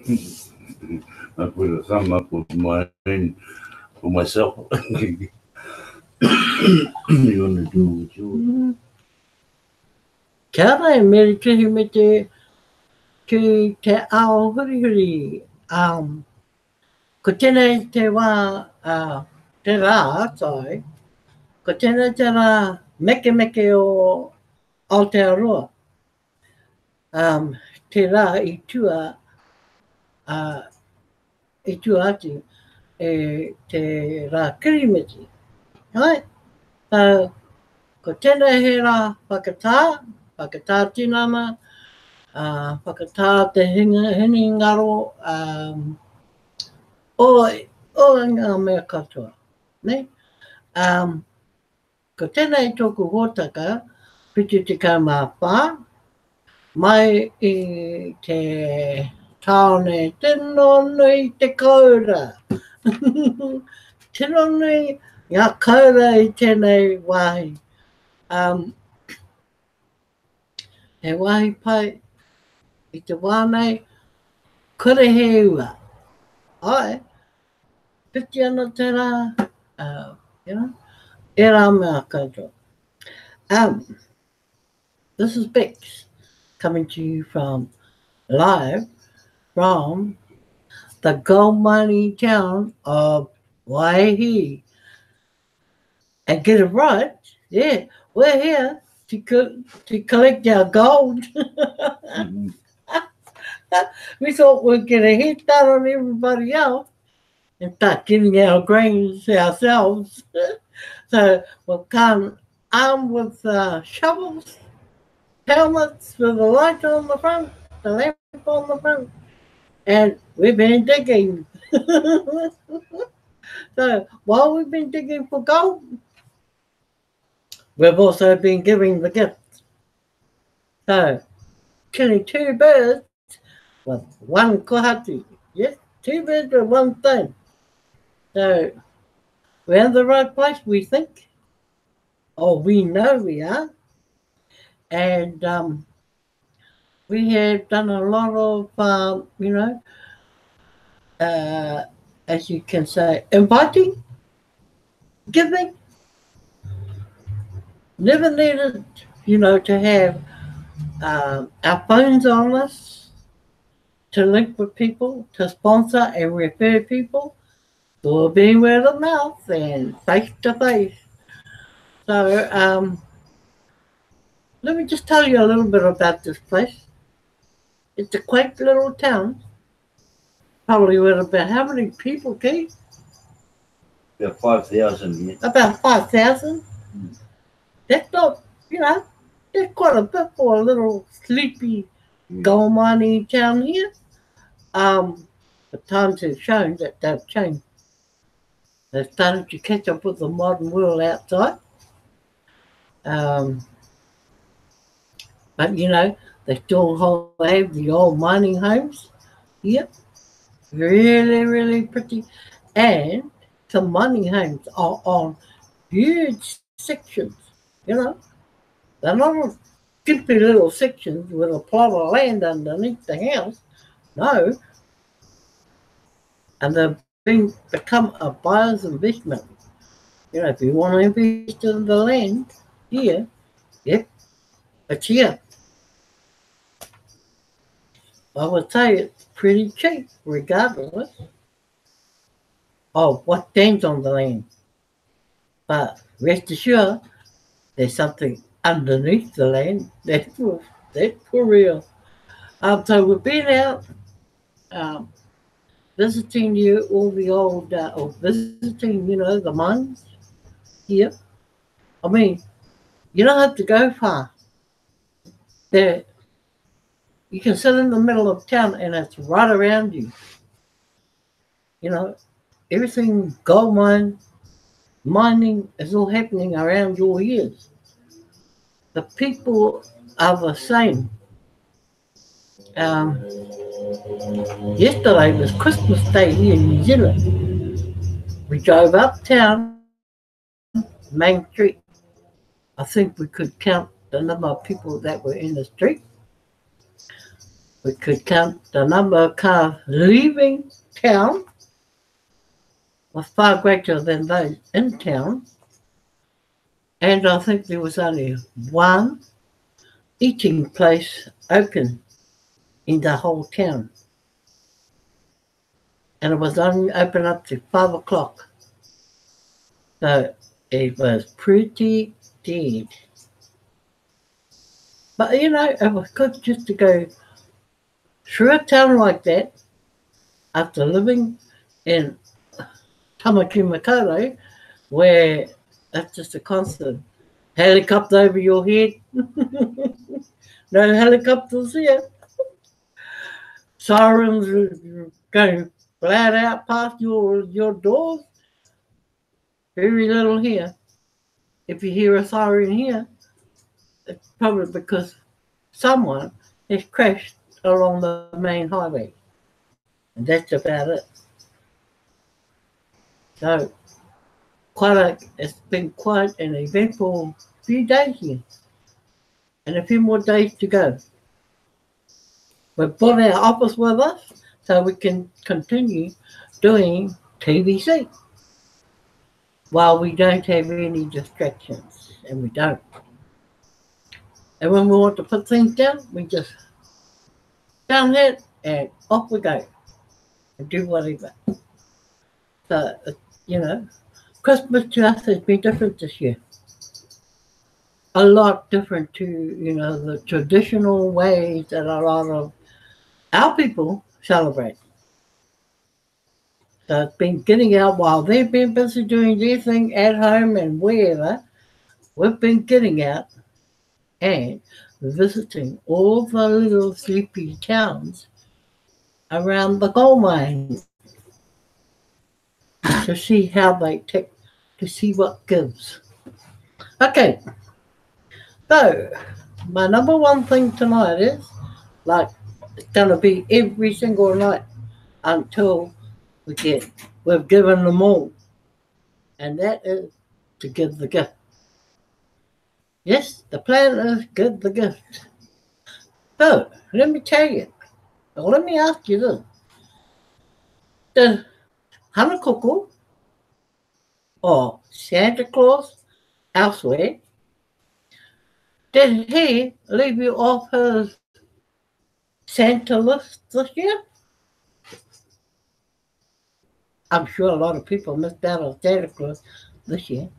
I put a thumb up with mine for myself. You want to do what you Kia ora, meri tuhi me te ao huri huri. Ko tēnei te wā, te rā, sorry. Ko tēnei te rā meke meke o Aotearoa. Te rā I tua, I tua atu e te rā kirimiti. Right? So, ko tēnei he rā whakatā tinama, whakatā te hini ngaro, o ngā mea katoa. Ne? Ko tēnei tōku hōtaka, piti te kaumā mai I te taone tino nui te kaura. Tino nui ngā kaura I tēnei wāhi. He wāhi pai I te wānei, kore he ua. Ai, piti ana te rā, you know, e rā mea katoa. This is Bex coming to you live from the gold mining town of Waihi. And get it right, yeah, we're here to collect our gold. We thought we'd get a head start on everybody else and start getting our grains ourselves. So we'll come armed with shovels, helmets with a light on the front, the lamp on the front, and we've been digging. So while we've been digging for gold, we've also been giving the gifts. So killing two birds with one kohatu. Yes, two birds with one stone. So we're in the right place, we think. Oh, we know we are. And we have done a lot of, as you can say, inviting, giving. Never needed, to have our phones on us to link with people, to sponsor and refer people. It's all being word of mouth and face to face. So let me just tell you a little bit about this place. It's a quaint little town. Probably with about how many people, Keith? About 5,000. About 5,000. That's not, that's quite a bit for a little sleepy gold mining town here. The times have shown that they've changed. They've started to catch up with the modern world outside. But they still have the old mining homes. Yep. Really, really pretty. And some mining homes are on huge sections. They're not skimpy little sections with a plot of land underneath the house. No. And they've become a buyer's investment. If you want to invest in the land here, yep, it's here. I would say it's pretty cheap, regardless of what stands on the land. But rest assured, there's something underneath the land. That's for real. So we've been out visiting all the old, or visiting, the mines here. I mean, you don't have to go far. There, you can sit in the middle of town and it's right around you. Everything gold mining is all happening around your ears. The people are the same. Yesterday was Christmas Day here in New Zealand. We drove uptown, Main Street. I think we could count the number of people that were in the street. We could count the number of cars leaving town was far greater than those in town. And I think there was only one eating place open in the whole town. And it was only open up to 5 o'clock. So it was pretty dead. But you know, it was good just to go through a town like that after living in Tamaki Makaurau, where that's just a constant helicopter over your head. No helicopters here. Sirens going flat out past your doors. Very little here. If you hear a siren here, it's probably because someone has crashed along the main highway. And that's about it. So it's been quite an eventful few days here. And a few more days to go. We've brought our office with us so we can continue doing TVC while we don't have any distractions, and we don't. And when we want to put things down, we just down it and off we go and do whatever. So, you know, Christmas to us has been different this year. A lot different to, you know, the traditional ways that a lot of our people celebrate. So it's been getting out while they've been busy doing their thing at home and wherever. We've been getting out and visiting all the little sleepy towns around the gold mines to see how they take, to see what gives. Okay, so my number one thing tonight is, like, it's going to be every single night until we've given them all. And that is to give the gift. Yes, the plan is give the gift. So, let me tell you, or let me ask you this. Does Hanakoko or Santa Claus elsewhere, did he leave you off his Santa list this year? I'm sure a lot of people missed out on Santa Claus this year.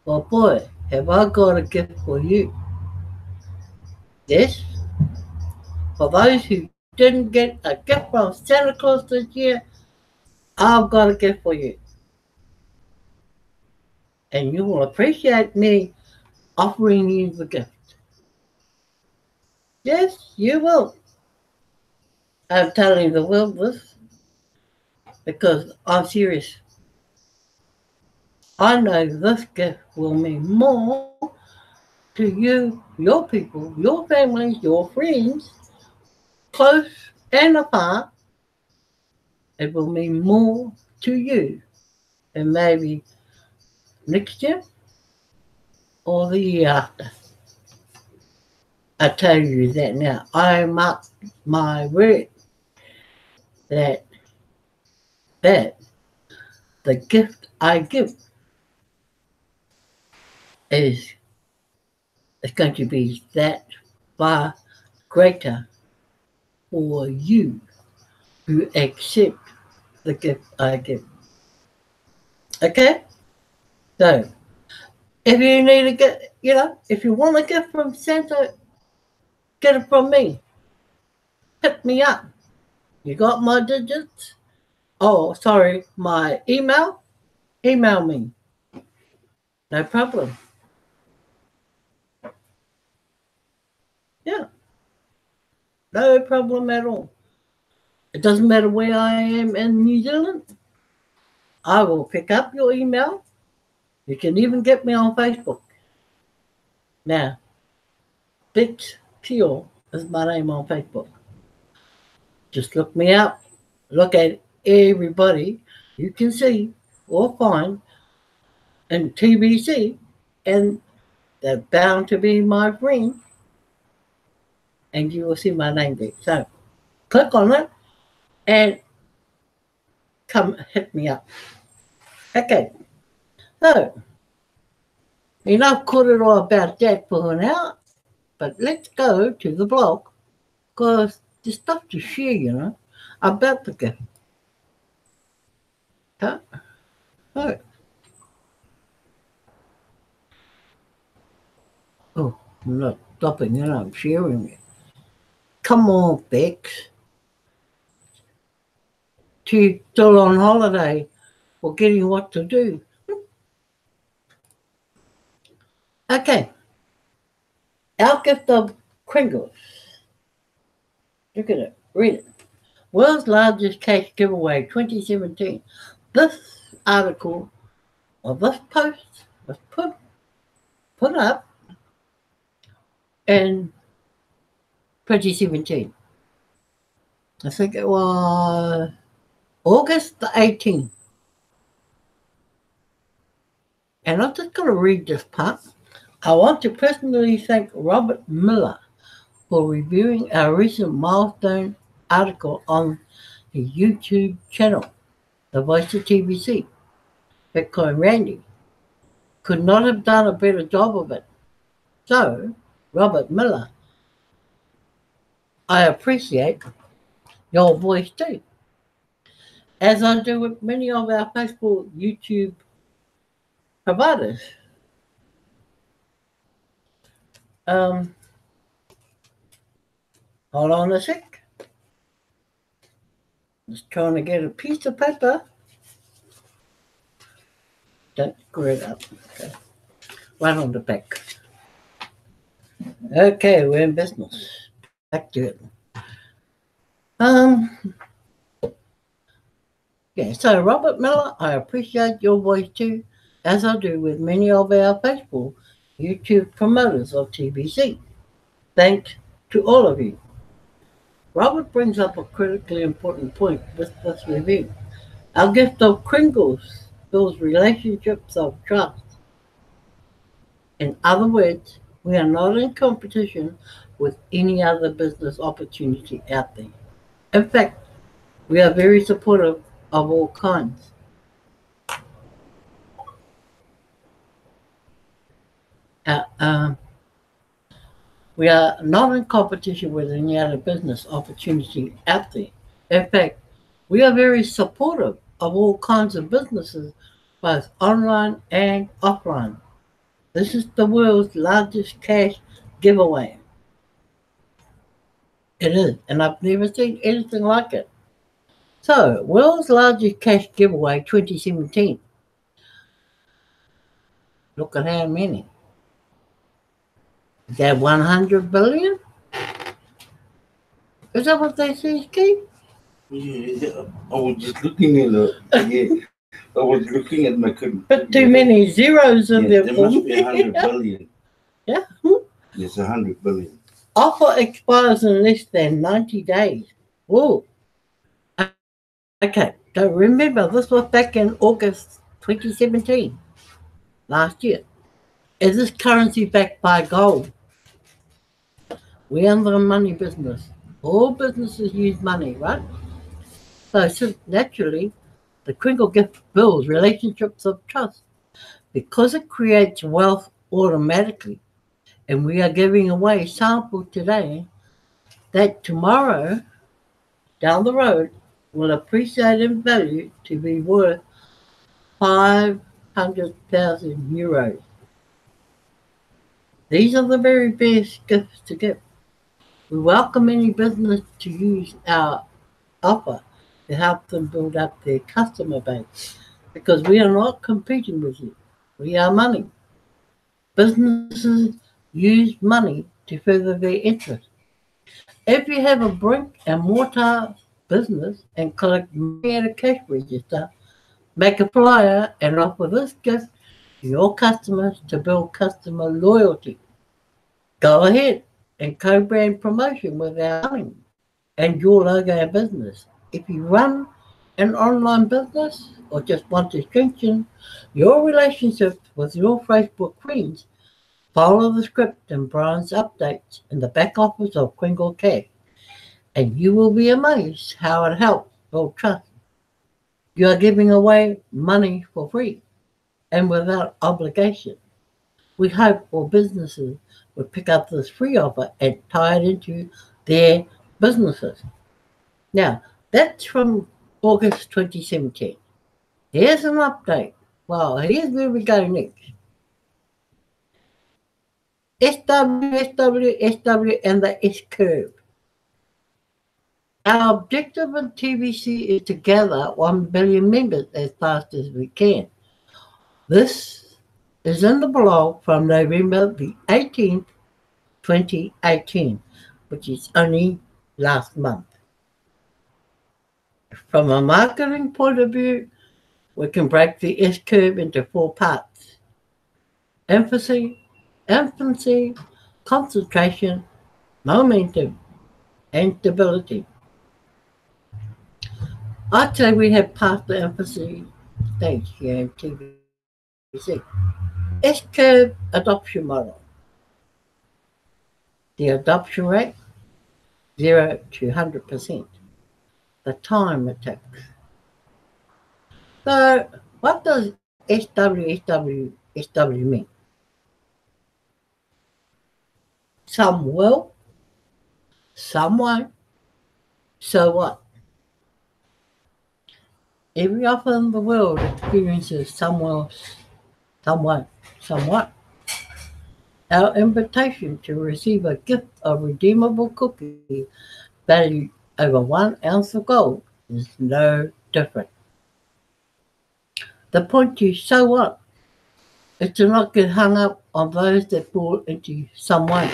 Well, boy, have I got a gift for you. Yes, for those who didn't get a gift from Santa Claus this year, I've got a gift for you. And you will appreciate me offering you the gift. Yes, you will. I'm telling the world this because I'm serious. I know this gift will mean more to you, your people, your families, your friends, close and apart. It will mean more to you than maybe next year or the year after. I tell you that now. I mark my word that the gift I give is going to be that far greater for you who accept the gift I give. Okay? So, if you need a gift, you know, if you want a gift from Santa, get it from me. Hit me up. You got my digits? Oh, sorry, my email? Email me. No problem. Yeah. No problem at all. It doesn't matter where I am in New Zealand. I will pick up your email. You can even get me on Facebook. Now, Bix Peel is my name on Facebook. Just look me up. Look at everybody you can see or find in TBC, and they're bound to be my friend. and you will see my name there. So click on it and come hit me up. Okay, so enough all about that for now, but let's go to the blog because there's stuff to share, about the gift. Huh? Oh. Oh, I'm not stopping it, I'm sharing it. Come on, Bex. She's still on holiday forgetting what to do. Okay. Our gift of Kringles. Look at it. Read it. World's largest cash giveaway 2017. This article or this post was put up in 2017. I think it was August the 18th. And I'm just going to read this part. I want to personally thank Robert Miller for reviewing our recent milestone article on the YouTube channel, The Voice of TBC. Bitcoin Randy could not have done a better job of it. So, Robert Miller, I appreciate your voice too, as I do with many of our Facebook, YouTube providers. Hold on a sec. Just trying to get a piece of paper. Don't screw it up. Okay. Right on the back. Okay, we're in business. Back to it. Yeah, so Robert Miller, I appreciate your voice too, as I do with many of our Facebook, YouTube promoters of TBC. Thanks to all of you. Robert brings up a critically important point with this review. Our gift of Kringles builds relationships of trust. In other words, we are not in competition with any other business opportunity out there. In fact, we are very supportive of all kinds. We are not in competition with any other business opportunity out there. In fact, we are very supportive of all kinds of businesses, both online and offline. This is the world's largest cash giveaway. It is, and I've never seen anything like it. So, world's largest cash giveaway 2017. Look at how many. Is that 100 billion? Is that what they say, Keith? Yeah, I was just looking at it. Yeah, I was looking at my computer. But too many zeros in there. There must be 100 billion. Yeah. There's 100 billion. Offer expires in less than 90 days. Whoa. Okay, so remember, this was back in August 2017, last year. Is this currency backed by gold? We are in the money business. All businesses use money, right? So naturally, the Kringle gift builds relationships of trust because it creates wealth automatically. And we are giving away samples today that tomorrow, down the road, will appreciate in value to be worth 500,000 euros. These are the very best gifts to give. We welcome any business to use our offer to help them build up their customer base because we are not competing with you. We are money. Businesses use money to further their interest. If you have a brick and mortar business and collect money at a cash register, make a flyer and offer this gift to your customers to build customer loyalty. Go ahead and co-brand promotion with our money and your logo business. If you run an online business or just want to strengthen your relationships with your Facebook friends, Follow the script and Brian's updates in the back office of Kringle Care, and you will be amazed how it helps build trust. You are giving away money for free and without obligation. We hope all businesses will pick up this free offer and tie it into their businesses. Now, that's from August 2017. Here's an update. Well, here's where we go next. SW, and the S-curve. Our objective in TBC is to gather 1 billion members as fast as we can. This is in the blog from November the 18th, 2018, which is only last month. From a marketing point of view, we can break the S-curve into 4 parts: infancy, concentration, momentum, and stability. I'd say we have passed the infancy stage here in TBC. S-curve adoption model. The adoption rate, 0 to 100%. The time it takes. So, what does SW mean? Some will, some won't. So what? Every offer in the world experiences some will, some won't, some won't. Our invitation to receive a gift of redeemable cookies valued over 1 ounce of gold is no different. The point is, so what? Is to not get hung up on those that fall into some won't.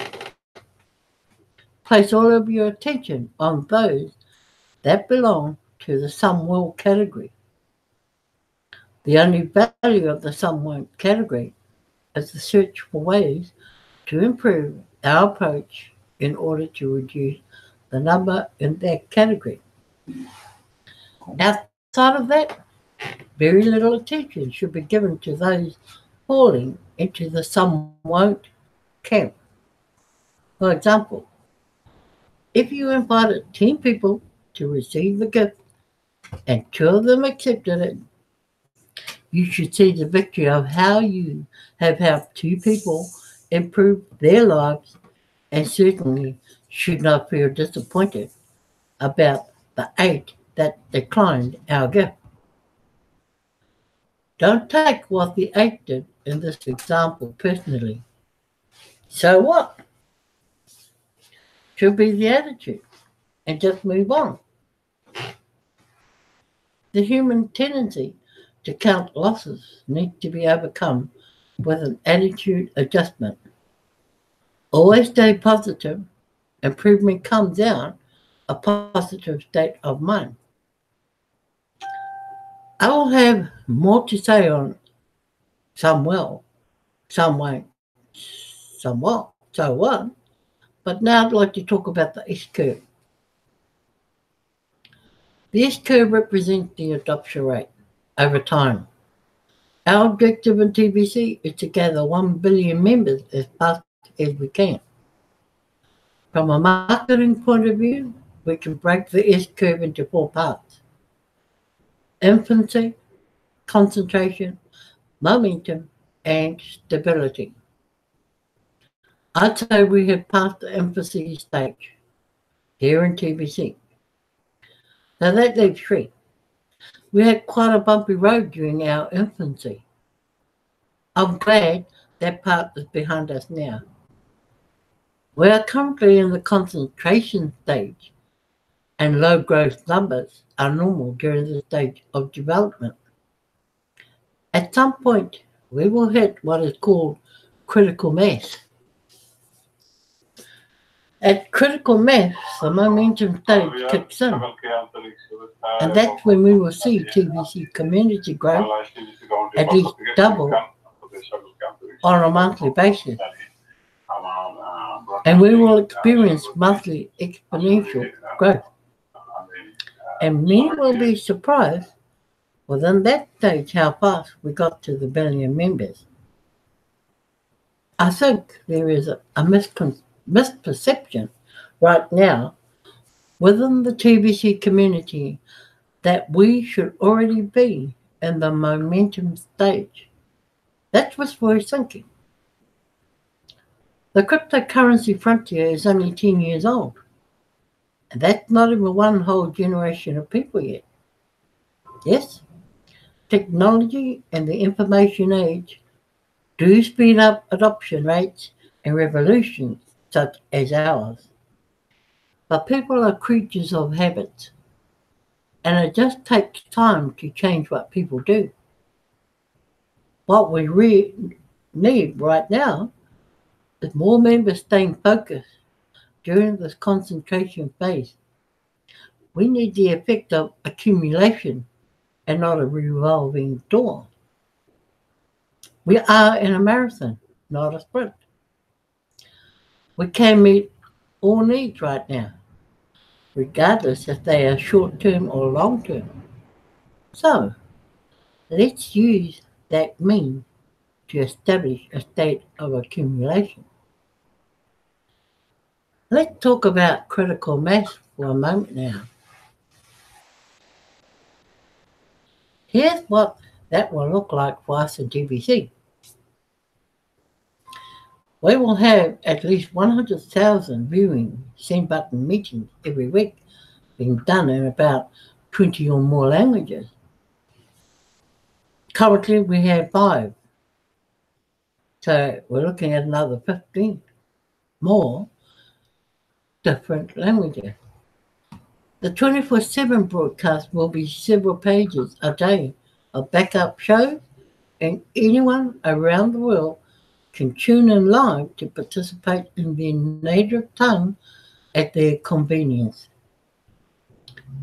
Place all of your attention on those that belong to the some will category. The only value of the some won't category is the search for ways to improve our approach in order to reduce the number in that category. Outside of that, very little attention should be given to those falling into the some won't camp. For example, if you invited 10 people to receive the gift and 2 of them accepted it, you should see the victory of how you have helped 2 people improve their lives, and certainly should not feel disappointed about the 8 that declined our gift. Don't take what the 8 did in this example personally. So what? Should be the attitude, and just move on. The human tendency to count losses needs to be overcome with an attitude adjustment. Always stay positive. Improvement comes out a positive state of mind. I will have more to say on some will, some won't, some won't, so what? But now I'd like to talk about the S-curve. The S-curve represents the adoption rate over time. Our objective in TBC is to gather 1 billion members as fast as we can. From a marketing point of view, we can break the S-curve into 4 parts: infancy, concentration, momentum, and stability. I'd say we have passed the infancy stage here in TBC. Now that leaves 3. We had quite a bumpy road during our infancy. I'm glad that part is behind us now. We are currently in the concentration stage, and low growth numbers are normal during this stage of development. At some point, we will hit what is called critical mass. At critical mass, the momentum stage kicks in, and that's when we will see TBC community growth at least double on a monthly basis, and we will experience monthly exponential growth. And many will be surprised within that stage how fast we got to the billion members. I think there is a misperception right now within the TBC community that we should already be in the momentum stage. That's wishful thinking. The cryptocurrency frontier is only 10 years old. And that's not even one whole generation of people yet. Yes, technology and the information age do speed up adoption rates and revolutions such as ours. But people are creatures of habit, and it just takes time to change what people do. What we need right now is more members staying focused during this concentration phase. We need the effect of accumulation and not a revolving door. We are in a marathon, not a sprint. We can meet all needs right now, regardless if they are short term or long term. So let's use that mean to establish a state of accumulation. Let's talk about critical mass for a moment now. Here's what that will look like for us in TBC. We will have at least 100,000 viewing send button meetings every week being done in about 20 or more languages. Currently, we have 5. So we're looking at another 15 more different languages. The 24/7 broadcast will be several pages a day of backup shows, and anyone around the world can tune in live to participate in their native tongue at their convenience.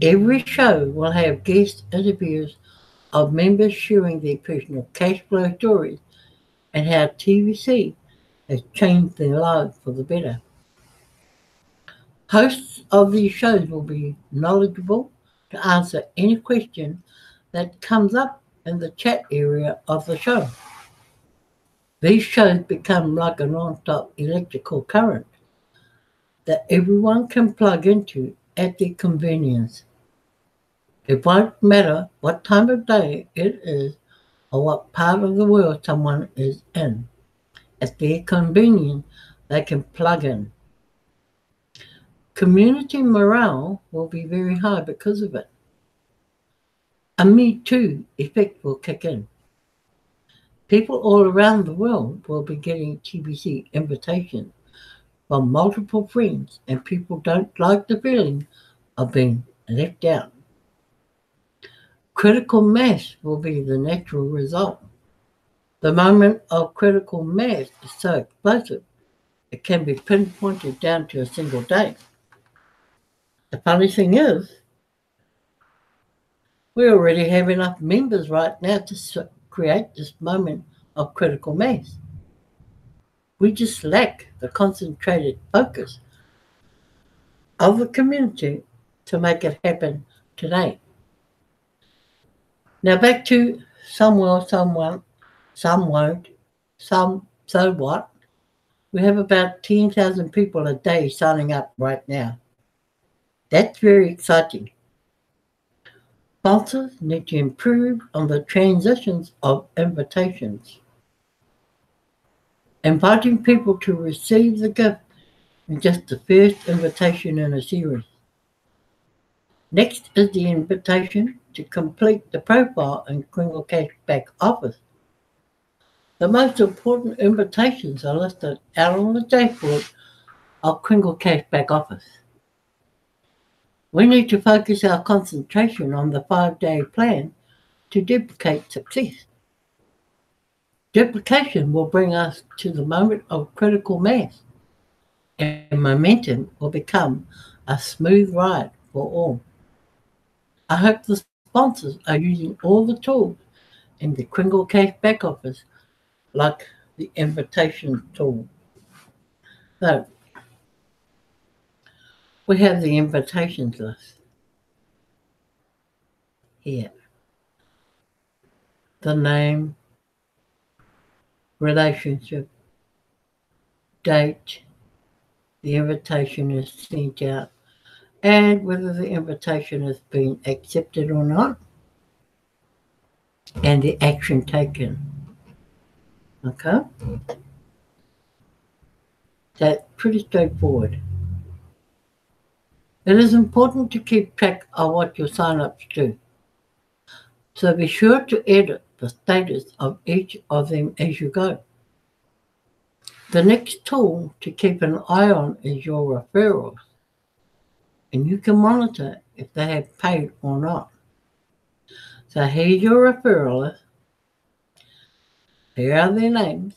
Every show will have guest interviews of members sharing their personal cash flow stories and how TVC has changed their lives for the better. Hosts of these shows will be knowledgeable to answer any question that comes up in the chat area of the show. These shows become like a non-stop electrical current that everyone can plug into at their convenience. It won't matter what time of day it is or what part of the world someone is in. At their convenience, they can plug in. Community morale will be very high because of it. A Me Too effect will kick in. People all around the world will be getting TBC invitations from multiple friends, and people don't like the feeling of being left out. Critical mass will be the natural result. The moment of critical mass is so explosive, it can be pinpointed down to a single day. The funny thing is, we already have enough members right now to create this moment of critical mass. We just lack the concentrated focus of the community to make it happen today. Now back to some will, some won't, some so what. We have about 10,000 people a day signing up right now. That's very exciting. Sponsors need to improve on the transitions of invitations. Inviting people to receive the gift is just the first invitation in a series. Next is the invitation to complete the profile in Kringle Cashback Office. The most important invitations are listed out on the dashboard of Kringle Cashback Office. We need to focus our concentration on the 5-day plan to duplicate success. Duplication will bring us to the moment of critical mass, and momentum will become a smooth ride for all. I hope the sponsors are using all the tools in the Kringle Cashback Office, like the invitation tool. So, we have the invitations list here. The name, relationship, date the invitation is sent out and whether the invitation has been accepted or not, and the action taken. Okay? That's pretty straightforward. It is important to keep track of what your sign-ups do. So be sure to edit the status of each of them as you go. The next tool to keep an eye on is your referrals, and you can monitor if they have paid or not. So here's your referral list. Here are their names,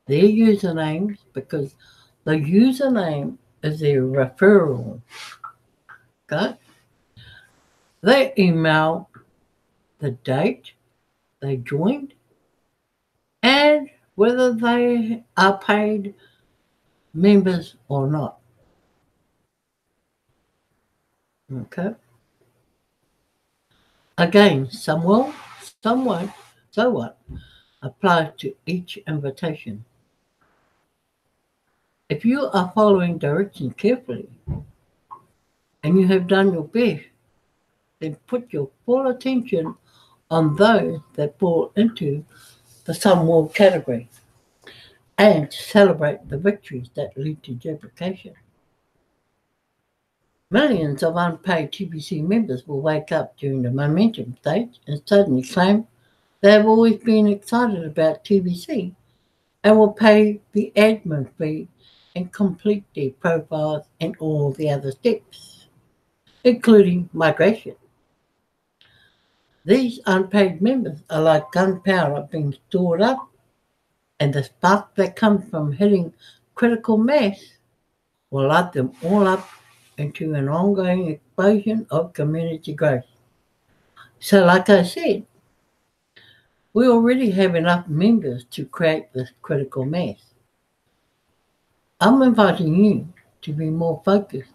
their usernames, because the username is their referral. Okay? Their email, the date they joined, and whether they are paid members or not. Okay? Again, some will, some won't. So what? Apply to each invitation. If you are following directions carefully and you have done your best, then put your full attention on those that fall into the some will category and celebrate the victories that lead to duplication. Millions of unpaid TBC members will wake up during the momentum stage and suddenly claim they have always been excited about TBC and will pay the admin fee and complete their profiles and all the other steps, including migration. These unpaid members are like gunpowder being stored up, and the spark that comes from hitting critical mass will light them all up into an ongoing explosion of community growth. So like I said, we already have enough members to create this critical mass. I'm inviting you to be more focused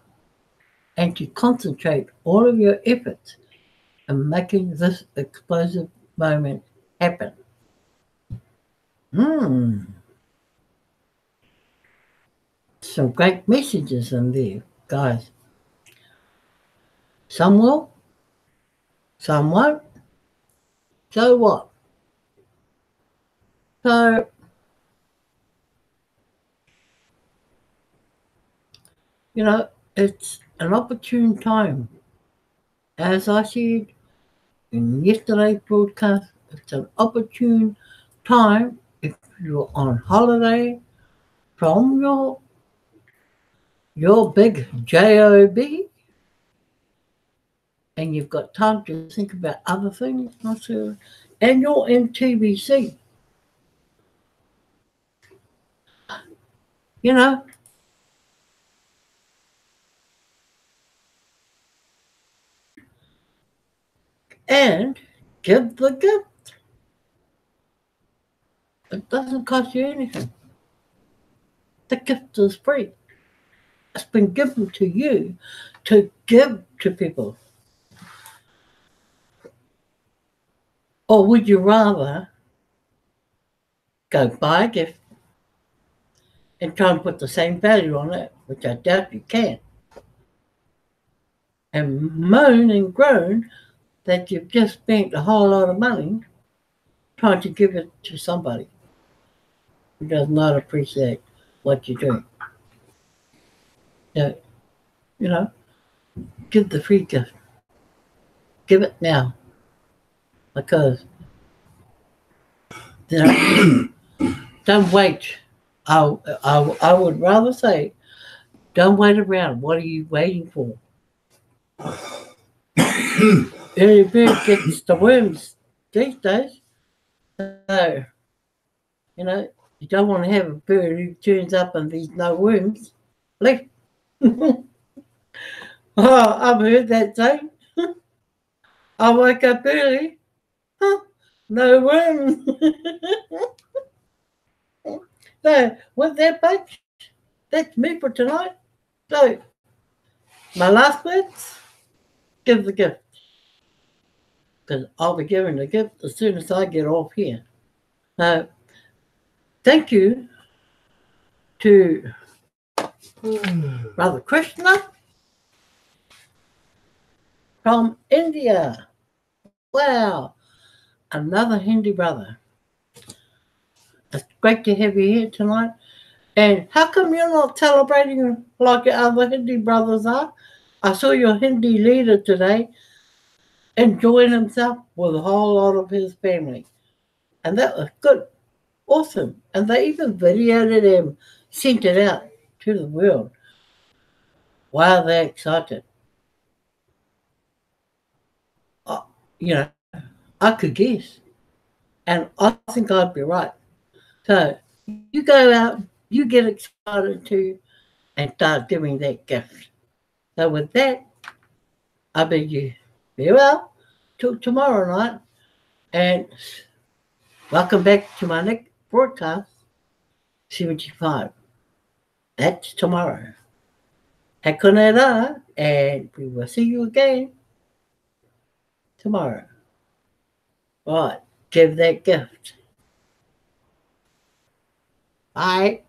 and to concentrate all of your efforts on making this explosive moment happen. Some great messages in there, guys. Some will, some won't. So what? So, it's an opportune time. As I said in yesterday's broadcast, it's an opportune time if you're on holiday from your big job and you've got time to think about other things, and you're in TBC. And give the gift. It doesn't cost you anything. The gift is free. It's been given to you to give to people. Or would you rather go buy a gift and try and put the same value on it, which I doubt you can, and moan and groan that you've just spent a whole lot of money trying to give it to somebody who does not appreciate what you're doing? Give the free gift. Give it now. Because, don't wait. I would rather say, don't wait around. What are you waiting for? Early bird gets the worms these days. So, you don't want to have a bird who turns up and there's no worms left. I've heard that saying. I wake up early. No worms. So, with that, folks, that's me for tonight. So, my last words, give the gift. Because I'll be giving the gift as soon as I get off here. Thank you to Brother Krishna from India. Wow, another Hindi brother. It's great to have you here tonight. And how come you're not celebrating like your other Hindi brothers are? I saw your Hindi leader today enjoying himself with a whole lot of his family. And that was good. Awesome. And they even videoed him, sent it out to the world. Wow, they're excited. You know, I could guess. And I think I'd be right. So you go out, you get excited too, and start giving that gift. So with that, I bid you farewell till tomorrow night. And welcome back to my next broadcast, 75. That's tomorrow. Hakunera, and we will see you again tomorrow. Right, give that gift. Bye.